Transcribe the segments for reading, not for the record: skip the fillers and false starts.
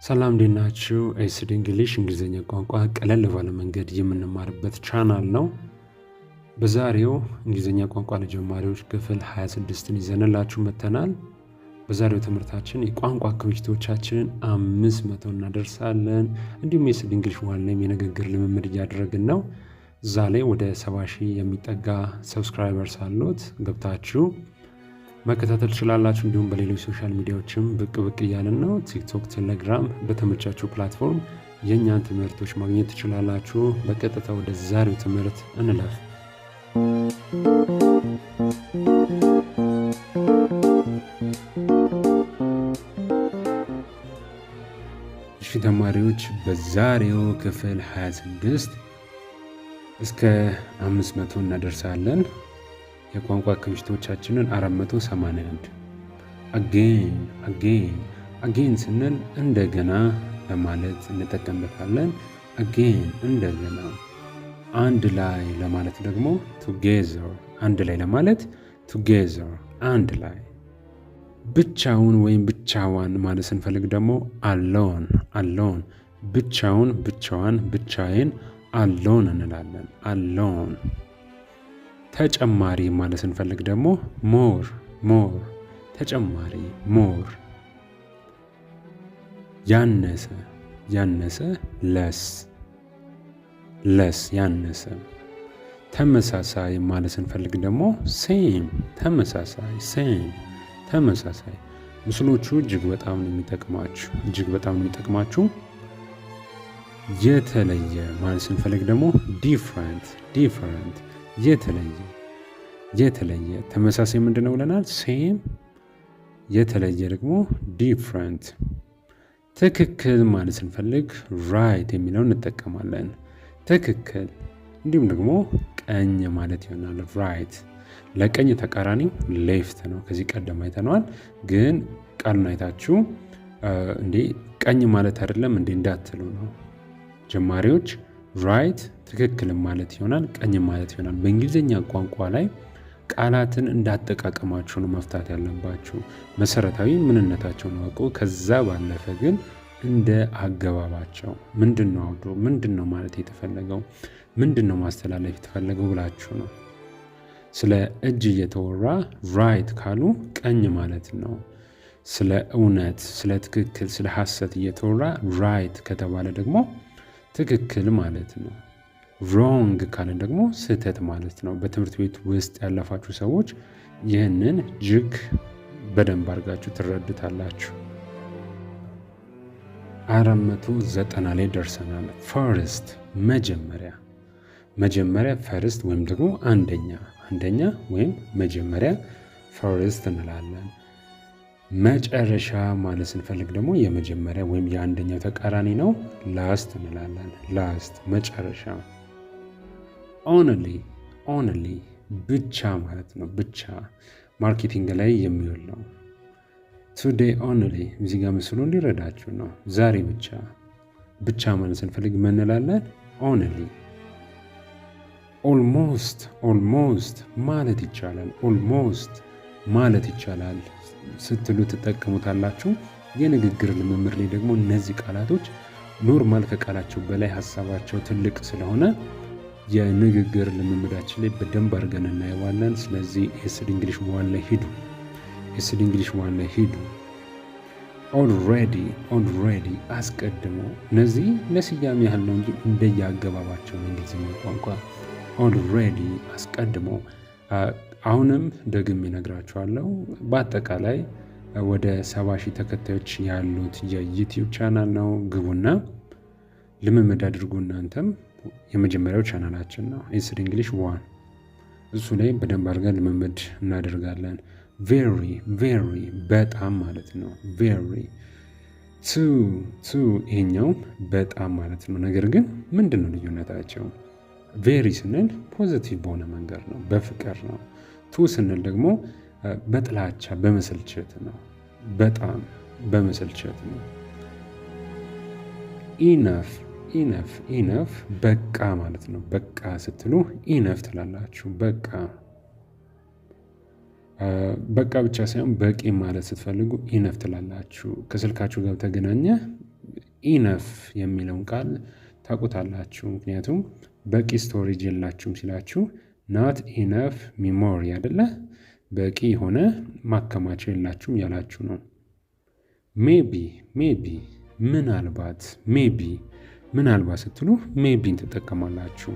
ሰላም እንዴት ናችሁ? ኤስዲ እንግሊሽ እንግሊዝኛ ቋንቋ ቀለል ባለ መንገድ የምንማርበት ቻናል ነው። በዛሬው እንግሊዝኛ ቋንቋ ለጀማሪዎች ክፍል 26ን ይዘንላችሁ መጥተናል። በዛሬው ትምህርታችን የቋንቋ ክፍተቶቻችንን 500 እናደርሳለን። እንዲሁም ኤስዲ እንግሊሽ ዋናም የንግግር ልምምድ እያደረግን ነው። እዛ ላይ ወደ 70 ሺህ የሚጠጋ ሰብስክራይበርስ አሉት። ገብታችሁ መከታተል ትችላላችሁ። እንዲሁም በሌሎች ሶሻል ሚዲያዎችም ብቅ እያልን ነው። ቲክቶክ፣ ቴሌግራም በተመቻችሁ ፕላትፎርም የእኛን ትምህርቶች ማግኘት ትችላላችሁ። በቀጥታ ወደ ዛሬው ትምህርት እንለፍ። እሺ ተማሪዎች፣ በዛሬው ክፍል 26 እስከ 500 እናደርሳለን። የቋንቋ ክፍተቶቻችንን 481 አጌን ስንል እንደገና ለማለት እንጠቀምበታለን። አጌን እንደገና። አንድ ላይ ለማለት ደግሞ ቱጌዘር፣ አንድ ላይ ለማለት ቱጌዘር፣ አንድ ላይ። ብቻውን ወይም ብቻዋን ማለት ስንፈልግ ደግሞ አሎን፣ አሎን። ብቻውን፣ ብቻዋን፣ ብቻዬን አሎን እንላለን። አሎን። ተጨማሪ ማለት ስንፈልግ ደግሞ ሞር፣ ሞር። ተጨማሪ፣ ሞር። ያነሰ፣ ያነሰ፣ ለስ፣ ለስ፣ ያነሰ። ተመሳሳይ ማለት ስንፈልግ ደግሞ ሴም፣ ተመሳሳይ፣ ሴም፣ ተመሳሳይ። ምስሎቹ እጅግ በጣም ነው የሚጠቅማችሁ፣ እጅግ በጣም ነው የሚጠቅማችሁ። የተለየ ማለት ስንፈልግ ደግሞ ዲፍረንት፣ ዲፍረንት፣ የተለየ፣ የተለየ። ተመሳሳይ ምንድን ነው ብለናል? ሴም። የተለየ ደግሞ ዲፍረንት። ትክክል ማለት ስንፈልግ ራይት የሚለውን እንጠቀማለን። ትክክል። እንዲሁም ደግሞ ቀኝ ማለት ይሆናል ራይት። ለቀኝ ተቃራኒው ሌፍት ነው። ከዚህ ቀደም አይተነዋል። ግን ቃሉን አይታችሁ እንዴ ቀኝ ማለት አይደለም እንዴ እንዳትሉ ነው ጀማሪዎች። ራይት ትክክልም ማለት ይሆናል፣ ቀኝ ማለት ይሆናል። በእንግሊዝኛ ቋንቋ ላይ ቃላትን እንዳጠቃቀማችሁ ነው መፍታት ያለባችሁ። መሰረታዊ ምንነታቸውን አውቁ። ከዛ ባለፈ ግን እንደ አገባባቸው ምንድን ነው አውዱ፣ ምንድን ነው ማለት የተፈለገው፣ ምንድን ነው ማስተላለፍ የተፈለገው ብላችሁ ነው። ስለ እጅ እየተወራ ራይት ካሉ ቀኝ ማለት ነው። ስለ እውነት፣ ስለ ትክክል፣ ስለ ሐሰት እየተወራ ራይት ከተባለ ደግሞ ትክክል ማለት ነው። ሮንግ ካለን ደግሞ ስህተት ማለት ነው። በትምህርት ቤት ውስጥ ያለፋችሁ ሰዎች ይህንን እጅግ በደንብ አድርጋችሁ ትረዱታላችሁ። 490 ላይ ደርሰናል። ፈርስት መጀመሪያ፣ መጀመሪያ ፈርስት ወይም ደግሞ አንደኛ፣ አንደኛ ወይም መጀመሪያ ፈርስት እንላለን። መጨረሻ ማለት ስንፈልግ ደግሞ የመጀመሪያ ወይም የአንደኛው ተቃራኒ ነው። ላስት እንላለን። ላስት መጨረሻ። ኦንሊ፣ ኦንሊ ብቻ ማለት ነው። ብቻ ማርኬቲንግ ላይ የሚውል ነው። ቱዴይ ኦንሊ እዚህ ጋር ምስሉ እንዲረዳችሁ ነው። ዛሬ ብቻ። ብቻ ማለት ስንፈልግ ምን እንላለን? ኦንሊ። ኦልሞስት፣ ኦልሞስት ማለት ይቻላል። ኦልሞስት ማለት ይቻላል ስትሉ ትጠቀሙታላችሁ። የንግግር ልምምድ ላይ ደግሞ እነዚህ ቃላቶች ኖርማል ከቃላቸው በላይ ሀሳባቸው ትልቅ ስለሆነ የንግግር ልምምዳችን ላይ በደንብ አድርገን እናየዋለን። ስለዚህ ኤስዲ እንግሊሽ ዋን ላይ ሂዱ፣ ኤስዲ እንግሊሽ ዋን ላይ ሂዱ። ኦልሬዲ፣ ኦልሬዲ አስቀድሞ። እነዚህ ለስያሜ ያህል ነው እንጂ እንደየአገባባቸው ነው እንግሊዝኛ ቋንቋ። ኦልሬዲ አስቀድሞ። አሁንም ደግሜ እነግራችኋለሁ። በአጠቃላይ ወደ 70 ሺህ ተከታዮች ያሉት የዩቲዩብ ቻናል ነው። ግቡና ልምምድ አድርጉ። እናንተም የመጀመሪያው ቻናላችን ነው ኤስዲ እንግሊሽ ዋን። እሱ ላይ በደንብ አድርገን ልምምድ እናደርጋለን። ቬሪ፣ ቬሪ በጣም ማለት ነው። ቬሪ። ቱ ይሄኛው በጣም ማለት ነው። ነገር ግን ምንድን ነው ልዩነታቸው? ቬሪ ስንል ፖዚቲቭ በሆነ መንገድ ነው፣ በፍቅር ነው። ቱ ስንል ደግሞ በጥላቻ በመሰልቸት ነው። በጣም በመሰልቸት ነው። ኢነፍ፣ ኢነፍ፣ ኢነፍ በቃ ማለት ነው። በቃ ስትሉ ኢነፍ ትላላችሁ። በቃ በቃ ብቻ ሳይሆን በቂ ማለት ስትፈልጉ ኢነፍ ትላላችሁ። ከስልካችሁ ጋር ተገናኘ ኢነፍ የሚለውን ቃል ታውቁታላችሁ። ምክንያቱም በቂ ስቶሬጅ የላችሁም ሲላችሁ ናት ኢነፍ ሚሞሪ አይደለ? በቂ የሆነ ማከማቻ የላችሁም ያላችሁ ነው። ሜቢ ምናልባት ምናልባት ስትሉ ሜቢን ትጠቀማላችሁ።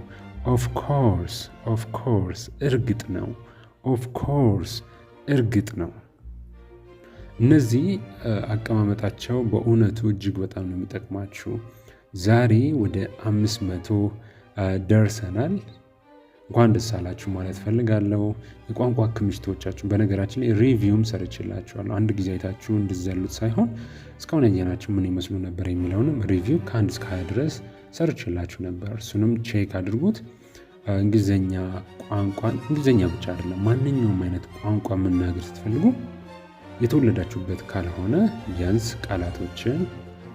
ኦፍኮርስ እርግጥ ነው። ኦፍኮርስ እርግጥ ነው። እነዚህ አቀማመጣቸው በእውነቱ እጅግ በጣም ነው የሚጠቅማችሁ። ዛሬ ወደ 500 ደርሰናል። እንኳን ደስ አላችሁ ማለት ፈልጋለሁ። የቋንቋ ክምችቶቻችሁ በነገራችን ላይ ሪቪውም ሰርችላችኋለሁ። አንድ ጊዜ አይታችሁ እንድዘሉት ሳይሆን እስካሁን ያየናችሁ ምን ይመስሉ ነበር የሚለውንም ሪቪው ከ1 እስከ 20 ድረስ ሰርችላችሁ ነበር። እሱንም ቼክ አድርጉት። እንግሊዝኛ ቋንቋን እንግሊዝኛ ብቻ አይደለም ማንኛውም አይነት ቋንቋ መናገር ስትፈልጉ የተወለዳችሁበት ካልሆነ ቢያንስ ቃላቶችን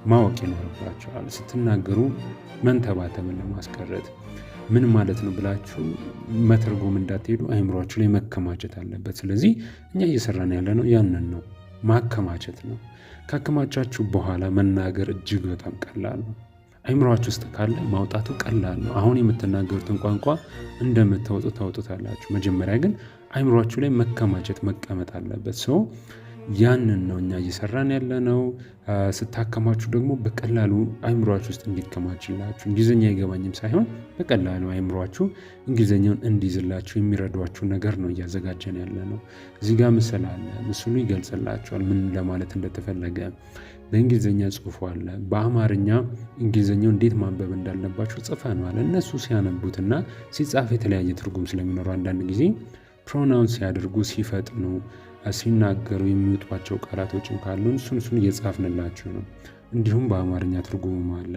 ማወቅ ይኖርባችኋል። ስትናገሩ መንተባተብን ለማስቀረት ምን ማለት ነው ብላችሁ መተርጎም እንዳትሄዱ አይምሯችሁ ላይ መከማቸት አለበት። ስለዚህ እኛ እየሰራን ያለነው ያንን ነው፣ ማከማቸት ነው። ካከማቻችሁ በኋላ መናገር እጅግ በጣም ቀላል ነው። አይምሯችሁ ውስጥ ካለ ማውጣቱ ቀላል ነው። አሁን የምትናገሩትን ቋንቋ እንደምታወጡ ታወጡታላችሁ። መጀመሪያ ግን አይምሯችሁ ላይ መከማቸት መቀመጥ አለበት። ሰው ያንን ነው እኛ እየሰራን ያለነው። ስታከማችሁ ደግሞ በቀላሉ አይምሯችሁ ውስጥ እንዲከማችላችሁ እንግሊዝኛ አይገባኝም ሳይሆን በቀላሉ አይምሯችሁ እንግሊዝኛውን እንዲይዝላችሁ የሚረዷችሁ ነገር ነው እያዘጋጀን ያለነው። እዚህ ጋር ምስል አለ። ምስሉ ይገልጽላችኋል ምን ለማለት እንደተፈለገ። በእንግሊዝኛ ጽሑፉ አለ። በአማርኛ እንግሊዝኛው እንዴት ማንበብ እንዳለባችሁ ጽፈነዋል። እነሱ ሲያነቡትና ሲጻፍ የተለያየ ትርጉም ስለሚኖረው አንዳንድ ጊዜ ፕሮናውንስ ሲያደርጉ ሲፈጥኑ ሲናገሩ የሚወጧቸው ቃላቶችን ካሉ እሱን እየጻፍንላችሁ ነው። እንዲሁም በአማርኛ ትርጉሙም አለ።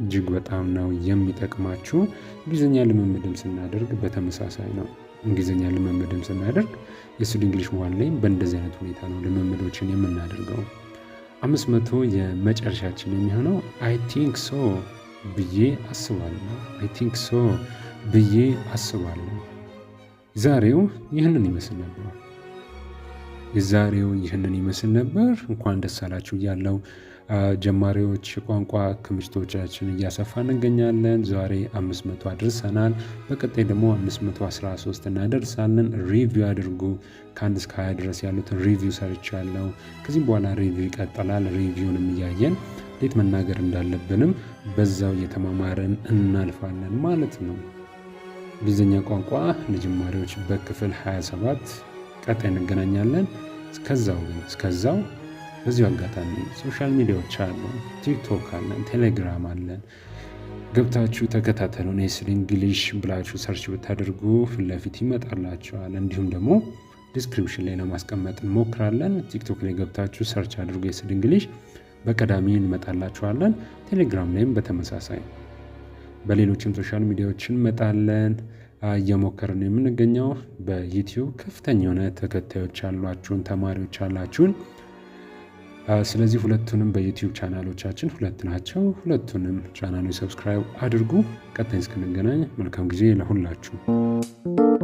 እጅግ በጣም ነው የሚጠቅማችሁ። እንግሊዝኛ ልምምድም ስናደርግ በተመሳሳይ ነው። እንግሊዝኛ ልምምድም ስናደርግ የስቱዲ እንግሊሽ ዋን ላይም በእንደዚህ አይነት ሁኔታ ነው ልምምዶችን የምናደርገው። 500 የመጨረሻችን የሚሆነው አይ ቲንክ ሶ ብዬ አስባለሁ። ዛሬው ይህንን ይመስል ነበር። እንኳን ደስ አላችሁ እያለው ጀማሪዎች ቋንቋ ክምችቶቻችን እያሰፋ እንገኛለን። ዛሬ 500 አድርሰናል። በቀጣይ ደግሞ 513 እናደርሳለን። ሪቪው አድርጉ። ከ1 እስከ 20 ድረስ ያሉትን ሪቪው ሰርቻለሁ። ከዚህም በኋላ ሪቪው ይቀጥላል። ሪቪውንም እያየን እንዴት መናገር እንዳለብንም በዛው እየተማማረን እናልፋለን ማለት ነው። እንግሊዝኛ ቋንቋ ለጀማሪዎች በክፍል 27 ቀጣይ እንገናኛለን። እስከዛው በዚሁ አጋጣሚ ሶሻል ሚዲያዎች አሉ። ቲክቶክ አለን፣ ቴሌግራም አለን። ገብታችሁ ተከታተሉን። ኤስዲ እንግሊሽ ብላችሁ ሰርች ብታደርጉ ፊት ለፊት ይመጣላችኋል። እንዲሁም ደግሞ ዲስክሪፕሽን ላይ ለማስቀመጥ እንሞክራለን። ቲክቶክ ላይ ገብታችሁ ሰርች አድርጉ ኤስዲ እንግሊሽ፣ በቀዳሚ እንመጣላችኋለን። ቴሌግራም ላይም በተመሳሳይ በሌሎችም ሶሻል ሚዲያዎች እንመጣለን። እየሞከርን የምንገኘው በዩቲዩብ ከፍተኛ የሆነ ተከታዮች ያሏችሁን ተማሪዎች አላችሁን። ስለዚህ ሁለቱንም በዩቲዩብ ቻናሎቻችን 2 ናቸው። ሁለቱንም ቻናሎች ሰብስክራይብ አድርጉ። ቀጣይ እስክንገናኝ መልካም ጊዜ ለሁላችሁ።